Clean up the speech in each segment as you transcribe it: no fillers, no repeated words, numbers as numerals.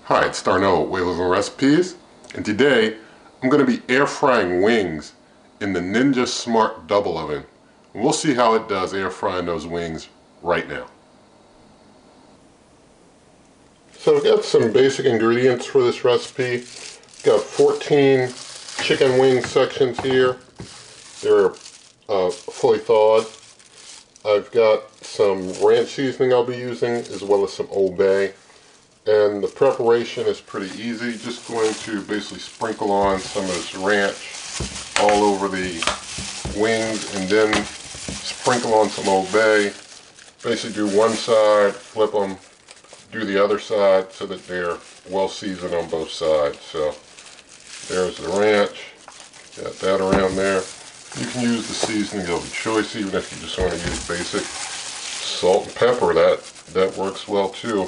Hi, it's Darnell at Way Living Recipes, and today I'm going to be air frying wings in the Ninja Smart Double Oven. And we'll see how it does air frying those wings right now. So I've got some basic ingredients for this recipe. Got 14 chicken wing sections here. They're fully thawed. I've got some ranch seasoning I'll be using, as well as some Old Bay. And the preparation is pretty easy. Just going to basically sprinkle on some of this ranch all over the wings, and then sprinkle on some Old Bay. Basically do one side, flip them, do the other side so that they're well seasoned on both sides. So there's the ranch, got that around there. You can use the seasoning of your choice, even if you just want to use basic salt and pepper. That works well too.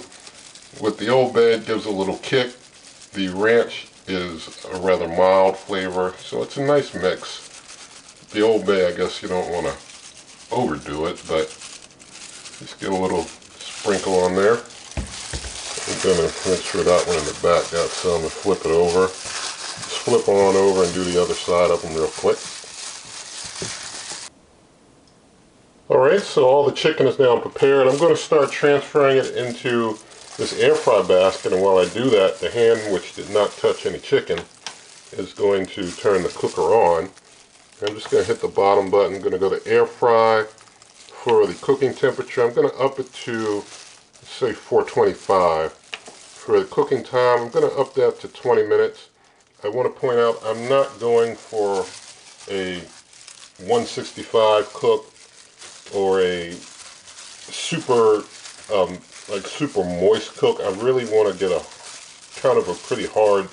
With the Old Bay, it gives a little kick. The ranch is a rather mild flavor, so it's a nice mix. The Old Bay, I guess you don't want to overdo it, but just get a little sprinkle on there. I'm going to make sure that one in the back got some, and flip it over. Just flip on over and do the other side of them real quick. Alright, so all the chicken is now prepared. I'm going to start transferring it into this air fry basket, and while I do that, the hand, which did not touch any chicken, is going to turn the cooker on. I'm just going to hit the bottom button. I'm going to go to air fry for the cooking temperature. I'm going to up it to, say, 425. For the cooking time, I'm going to up that to 20 minutes. I want to point out I'm not going for a 165 cook or a super super moist cook. I really want to get a kind of a pretty hard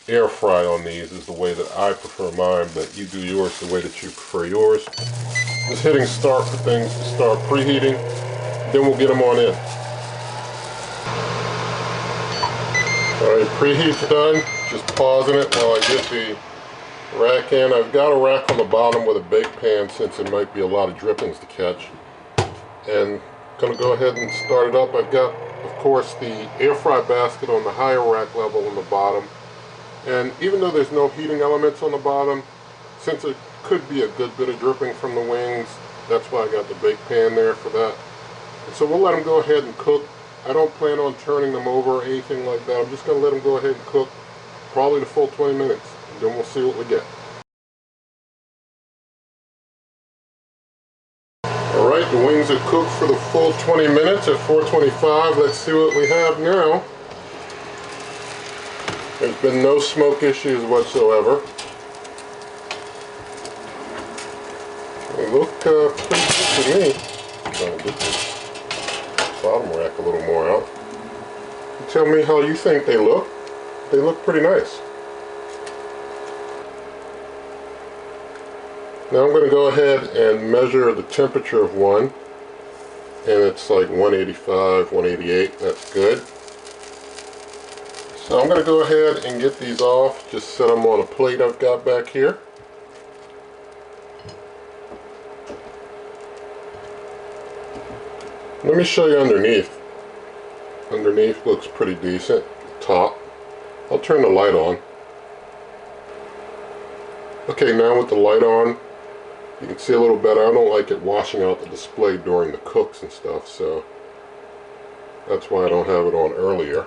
air fry on these, is the way that I prefer mine, but you do yours the way that you prefer yours. Just hitting start for things to start preheating, then we'll get them on in. Alright, preheat's done. Just pausing it while I get the rack in. I've got a rack on the bottom with a bake pan, since there might be a lot of drippings to catch. And going to go ahead and start it up. I've got, of course, the air fry basket on the higher rack level on the bottom. And even though there's no heating elements on the bottom, since it could be a good bit of dripping from the wings, that's why I got the bake pan there for that. And so we'll let them go ahead and cook. I don't plan on turning them over or anything like that. I'm just going to let them go ahead and cook probably the full 20 minutes. And then we'll see what we get. Alright, the wings are cooked for the full 20 minutes at 425. Let's see what we have now. There's been no smoke issues whatsoever. They look pretty good to me. I'm going to get this bottom rack a little more out. Tell me how you think they look. They look pretty nice. Now I'm going to go ahead and measure the temperature of one, and it's like 185, 188. That's good. So I'm going to go ahead and get these off. Just set them on a plate I've got back here. Let me show you underneath. Underneath looks pretty decent. Top. I'll turn the light on. Okay, now with the light on, you can see a little better. I don't like it washing out the display during the cooks and stuff, so that's why I don't have it on earlier.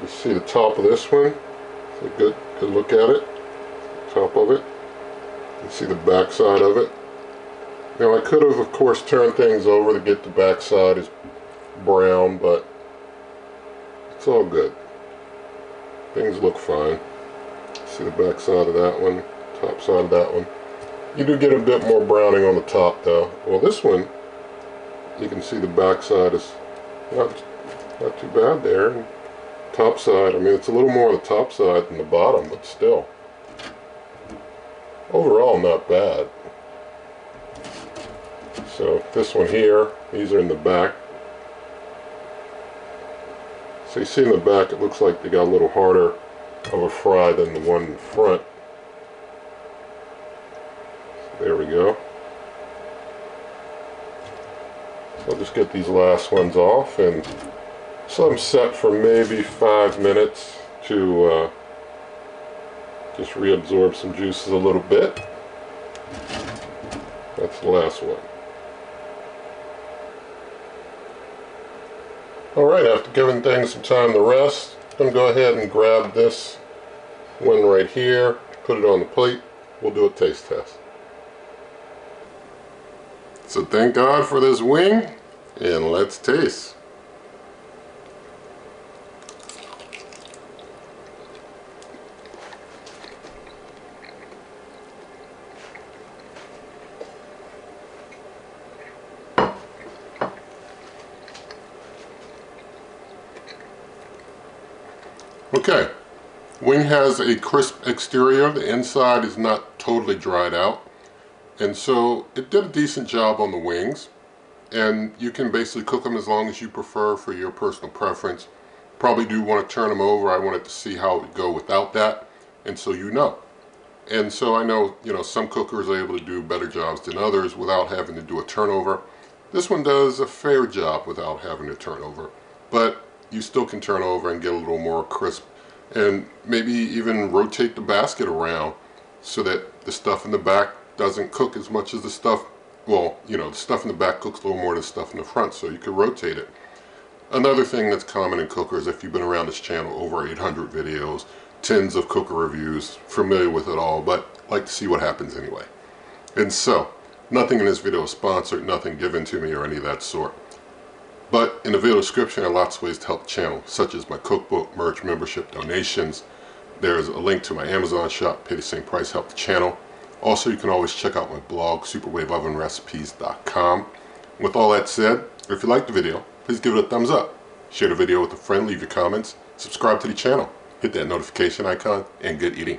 You see the top of this one? It's a good look at it. Top of it. You see the back side of it. Now I could have, of course, turned things over to get the back side as brown, but it's all good. Things look fine. See the back side of that one, top side of that one. You do get a bit more browning on the top though. Well, this one, you can see the back side is not too bad there. And top side, I mean, it's a little more on the top side than the bottom, but still. Overall, not bad. So this one here, these are in the back. So you see in the back, it looks like they got a little harder of a fry than the one in front. So there we go. So I'll just get these last ones off, and So I'm set for maybe 5 minutes to just reabsorb some juices a little bit. That's the last one. Alright, after giving things some time to rest, I'm going to go ahead and grab this one right here, put it on the plate. We'll do a taste test. So thank God for this wing, and let's taste. Okay, wing has a crisp exterior. The inside is not totally dried out. And so it did a decent job on the wings. And you can basically cook them as long as you prefer for your personal preference. Probably do want to turn them over. I wanted to see how it would go without that. And so you know. And so I know, some cookers are able to do better jobs than others without having to do a turnover. This one does a fair job without having to turn over. But you still can turn over and get a little more crisp, and maybe even rotate the basket around so that the stuff in the back doesn't cook as much as the stuff, well, the stuff in the back cooks a little more than the stuff in the front, so you could rotate it. Another thing that's common in cookers, if you've been around this channel, over 800 videos, tens of cooker reviews, familiar with it all, but like to see what happens anyway. And so, nothing in this video is sponsored, nothing given to me or any of that sort. But in the video description, there are lots of ways to help the channel, such as my cookbook, merch, membership, donations. There's a link to my Amazon shop, pay the same price, help the channel. Also, you can always check out my blog, superwaveovenrecipes.com. With all that said, if you liked the video, please give it a thumbs up. Share the video with a friend, leave your comments, subscribe to the channel, hit that notification icon, and good eating.